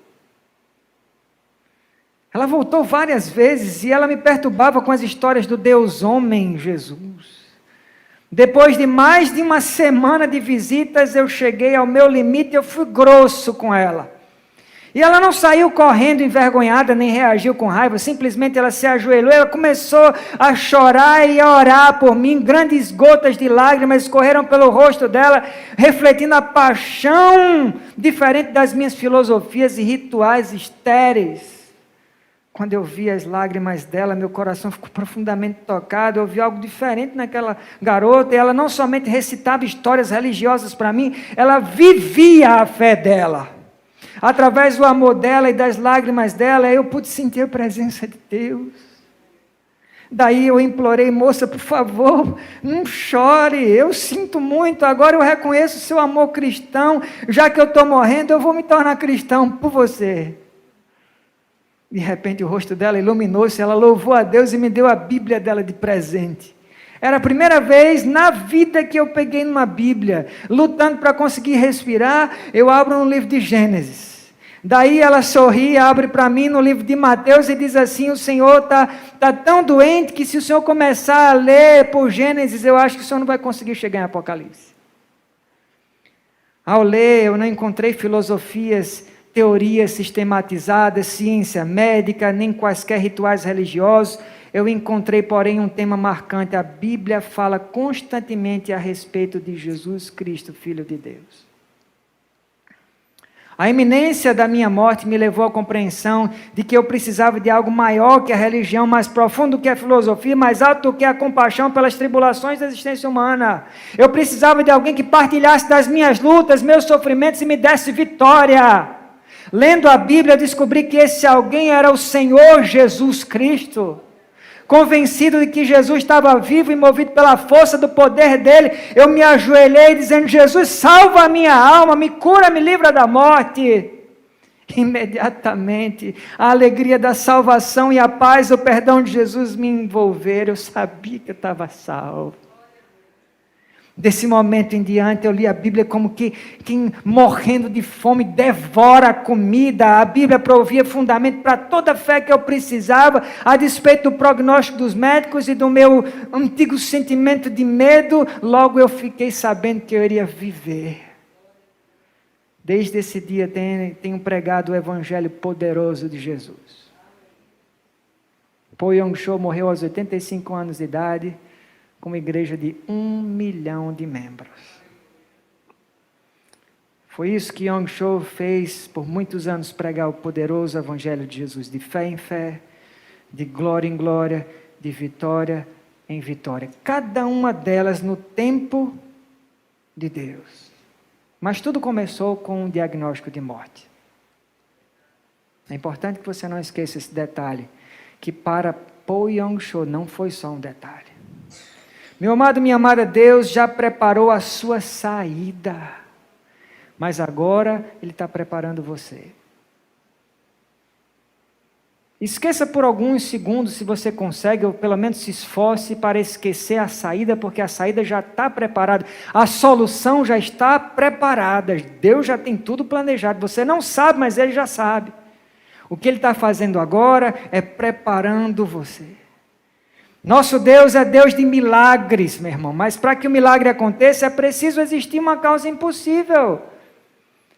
Ela voltou várias vezes e ela me perturbava com as histórias do Deus homem Jesus. Depois de mais de uma semana de visitas, eu cheguei ao meu limite, eu fui grosso com ela. E ela não saiu correndo envergonhada, nem reagiu com raiva, simplesmente ela se ajoelhou, ela começou a chorar e a orar por mim, grandes gotas de lágrimas escorreram pelo rosto dela, refletindo a paixão diferente das minhas filosofias e rituais estéreis. Quando eu vi as lágrimas dela, meu coração ficou profundamente tocado, eu vi algo diferente naquela garota, e ela não somente recitava histórias religiosas para mim, ela vivia a fé dela. Através do amor dela e das lágrimas dela, eu pude sentir a presença de Deus. Daí eu implorei, moça, por favor, não chore, eu sinto muito, agora eu reconheço o seu amor cristão, já que eu estou morrendo, eu vou me tornar cristão por você. De repente o rosto dela iluminou-se, ela louvou a Deus e me deu a Bíblia dela de presente. Era a primeira vez na vida que eu peguei numa Bíblia, lutando para conseguir respirar, eu abro no livro de Gênesis. Daí ela sorri, abre para mim no livro de Mateus e diz assim, o Senhor está tão doente que se o Senhor começar a ler por Gênesis, eu acho que o Senhor não vai conseguir chegar em Apocalipse. Ao ler, eu não encontrei filosofias, teorias sistematizadas, ciência médica, nem quaisquer rituais religiosos. Eu encontrei, porém, um tema marcante. A Bíblia fala constantemente a respeito de Jesus Cristo, Filho de Deus. A iminência da minha morte me levou à compreensão de que eu precisava de algo maior que a religião, mais profundo que a filosofia, mais alto que a compaixão pelas tribulações da existência humana. Eu precisava de alguém que partilhasse das minhas lutas, meus sofrimentos e me desse vitória. Lendo a Bíblia, eu descobri que esse alguém era o Senhor Jesus Cristo. Convencido de que Jesus estava vivo e movido pela força do poder dele, eu me ajoelhei dizendo, Jesus, salva a minha alma, me cura, me livra da morte. Imediatamente, a alegria da salvação e a paz, o perdão de Jesus me envolveram, eu sabia que eu estava salvo. Desse momento em diante, eu li a Bíblia como que quem morrendo de fome devora a comida. A Bíblia provia fundamento para toda a fé que eu precisava, a despeito do prognóstico dos médicos e do meu antigo sentimento de medo. Logo eu fiquei sabendo que eu iria viver. Desde esse dia tenho pregado o Evangelho poderoso de Jesus. Po Yong-cho morreu aos 85 anos de idade, com uma igreja de 1 milhão de membros. Foi isso que Yong-cho fez por muitos anos, pregar o poderoso Evangelho de Jesus, de fé em fé, de glória em glória, de vitória em vitória. Cada uma delas no tempo de Deus. Mas tudo começou com um diagnóstico de morte. É importante que você não esqueça esse detalhe, que para Po Yong-cho não foi só um detalhe. Meu amado, minha amada, Deus já preparou a sua saída, mas agora Ele está preparando você. Esqueça por alguns segundos, se você consegue, ou pelo menos se esforce para esquecer a saída, porque a saída já está preparada, a solução já está preparada, Deus já tem tudo planejado, você não sabe, mas Ele já sabe. O que Ele está fazendo agora é preparando você. Nosso Deus é Deus de milagres, meu irmão, mas para que o milagre aconteça é preciso existir uma causa impossível.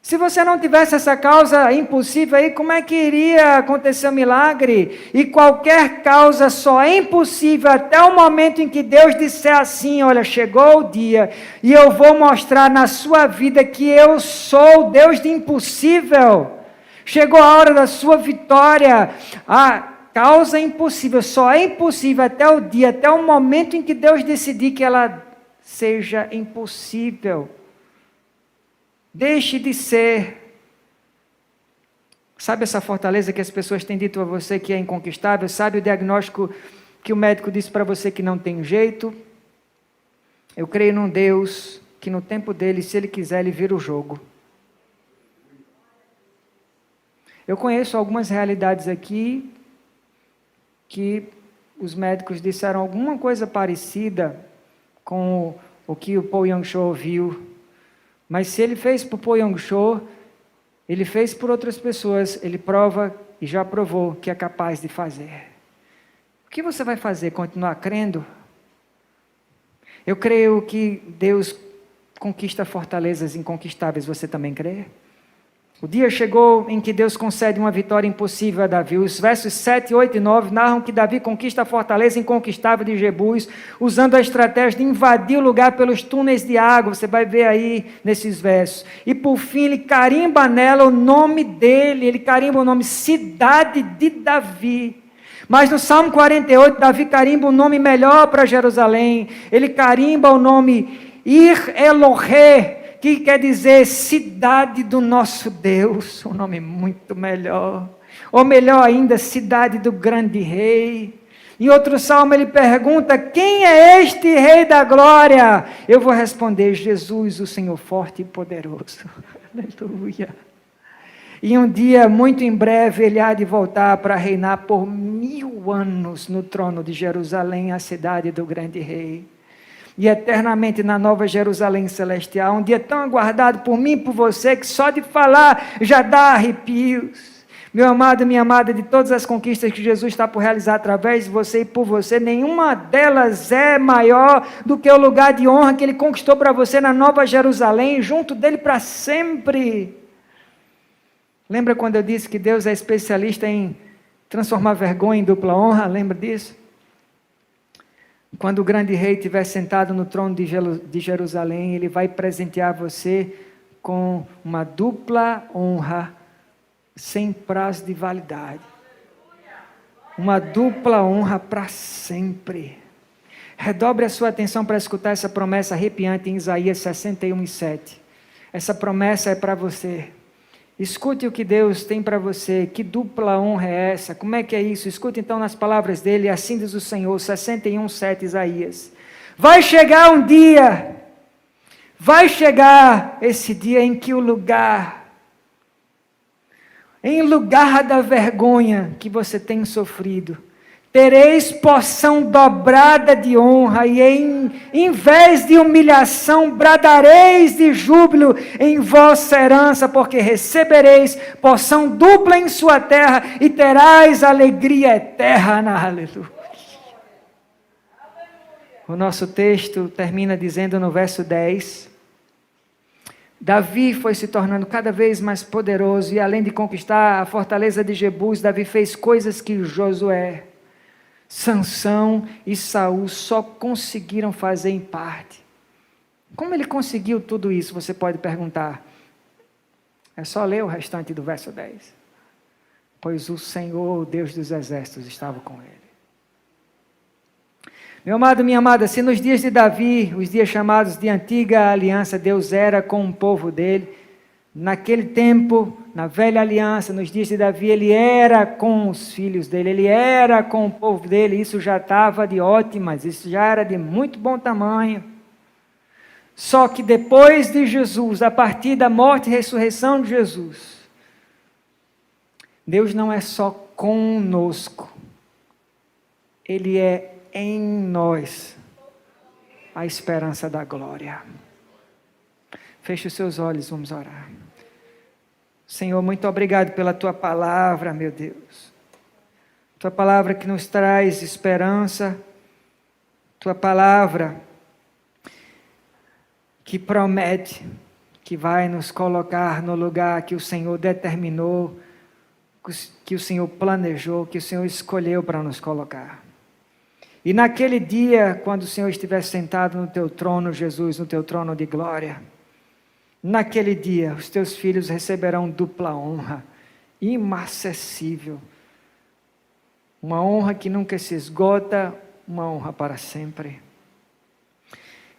Se você não tivesse essa causa impossível aí, como é que iria acontecer o milagre? E qualquer causa só é impossível até o momento em que Deus disser assim: olha, chegou o dia e eu vou mostrar na sua vida que eu sou o Deus de impossível. Chegou a hora da sua vitória. A causa impossível só é impossível até o dia, até o momento em que Deus decidir que ela seja impossível. Deixe de ser. Sabe essa fortaleza que as pessoas têm dito a você que é inconquistável? Sabe o diagnóstico que o médico disse para você que não tem jeito? Eu creio num Deus que no tempo dele, se ele quiser, ele vira o jogo. Eu conheço algumas realidades aqui que os médicos disseram alguma coisa parecida com o que o Paul Young-Cho viu. Mas se ele fez por Paul Young-Cho, ele fez por outras pessoas, ele prova e já provou que é capaz de fazer. O que você vai fazer? Continuar crendo? Eu creio que Deus conquista fortalezas inconquistáveis, você também crê? O dia chegou em que Deus concede uma vitória impossível a Davi. Os versos 7, 8 e 9 narram que Davi conquista a fortaleza inconquistável de Jebus, usando a estratégia de invadir o lugar pelos túneis de água. Você vai ver aí nesses versos. E por fim ele carimba nela o nome dele, ele carimba o nome Cidade de Davi. Mas no Salmo 48, Davi carimba um nome melhor para Jerusalém. Ele carimba o nome Ir Elohé, que quer dizer cidade do nosso Deus, um nome muito melhor. Ou melhor ainda, cidade do grande rei. Em outro salmo ele pergunta: quem é este rei da glória? Eu vou responder: Jesus, o Senhor forte e poderoso. Aleluia. E um dia, muito em breve, ele há de voltar para reinar por 1000 anos no trono de Jerusalém, a cidade do grande rei. E eternamente na Nova Jerusalém Celestial, um dia tão aguardado por mim e por você, que só de falar já dá arrepios. Meu amado, minha amada, de todas as conquistas que Jesus está por realizar através de você e por você, nenhuma delas é maior do que o lugar de honra que Ele conquistou para você na Nova Jerusalém, junto dEle para sempre. Lembra quando eu disse que Deus é especialista em transformar vergonha em dupla honra? Lembra disso? Quando o grande rei estiver sentado no trono de Jerusalém, ele vai presentear você com uma dupla honra, sem prazo de validade. Uma dupla honra para sempre. Redobre a sua atenção para escutar essa promessa arrepiante em Isaías 61:7. Essa promessa é para você. Escute o que Deus tem para você. Que dupla honra é essa? Como é que é isso? Escute então nas palavras dele. Assim diz o Senhor, 61:7, Isaías. Vai chegar um dia, vai chegar esse dia em que em lugar da vergonha que você tem sofrido, tereis porção dobrada de honra, e em vez de humilhação, bradareis de júbilo em vossa herança, porque recebereis porção dupla em sua terra, e terás alegria eterna. Aleluia. O nosso texto termina dizendo no verso 10, Davi foi se tornando cada vez mais poderoso, e além de conquistar a fortaleza de Jebus, Davi fez coisas que Josué, Sansão e Saul só conseguiram fazer em parte. Como ele conseguiu tudo isso, você pode perguntar. É só ler o restante do verso 10. Pois o Senhor, o Deus dos exércitos, estava com ele. Meu amado, minha amada, se nos dias de Davi, os dias chamados de antiga aliança, Deus era com o povo dele, naquele tempo, na velha aliança, nos dias de Davi, ele era com os filhos dele, ele era com o povo dele, isso já estava de ótimas, isso já era de muito bom tamanho. Só que depois de Jesus, a partir da morte e ressurreição de Jesus, Deus não é só conosco, Ele é em nós a esperança da glória. Feche os seus olhos, vamos orar. Senhor, muito obrigado pela Tua palavra, meu Deus. Tua palavra que nos traz esperança, Tua palavra que promete que vai nos colocar no lugar que o Senhor determinou, que o Senhor planejou, que o Senhor escolheu para nos colocar. E naquele dia, quando o Senhor estiver sentado no teu trono, Jesus, no teu trono de glória, naquele dia os teus filhos receberão dupla honra, inacessível, uma honra que nunca se esgota, uma honra para sempre.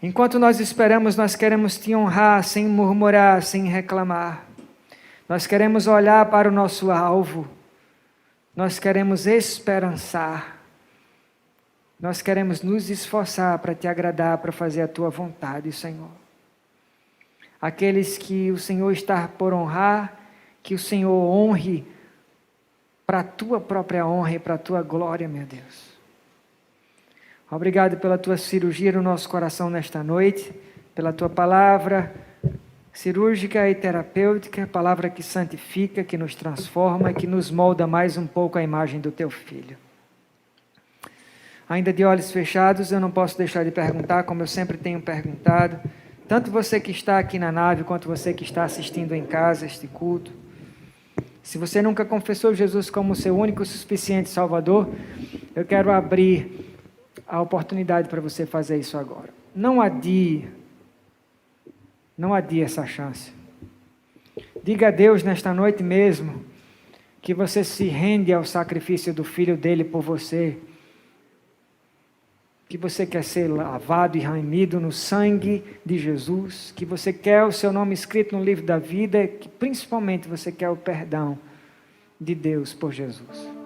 Enquanto nós esperamos, nós queremos te honrar sem murmurar, sem reclamar. Nós queremos olhar para o nosso alvo. Nós queremos esperançar. Nós queremos nos esforçar para te agradar, para fazer a tua vontade, Senhor. Aqueles que o Senhor está por honrar, que o Senhor honre para a tua própria honra e para a tua glória, meu Deus. Obrigado pela tua cirurgia no nosso coração nesta noite, pela tua palavra cirúrgica e terapêutica, palavra que santifica, que nos transforma, que nos molda mais um pouco a imagem do teu Filho. Ainda de olhos fechados, eu não posso deixar de perguntar, como eu sempre tenho perguntado, tanto você que está aqui na nave, quanto você que está assistindo em casa este culto, se você nunca confessou Jesus como seu único e suficiente Salvador, eu quero abrir a oportunidade para você fazer isso agora. Não adie essa chance. Diga a Deus nesta noite mesmo que você se rende ao sacrifício do Filho dele por você, que você quer ser lavado e remido no sangue de Jesus, que você quer o seu nome escrito no livro da vida, que principalmente você quer o perdão de Deus por Jesus.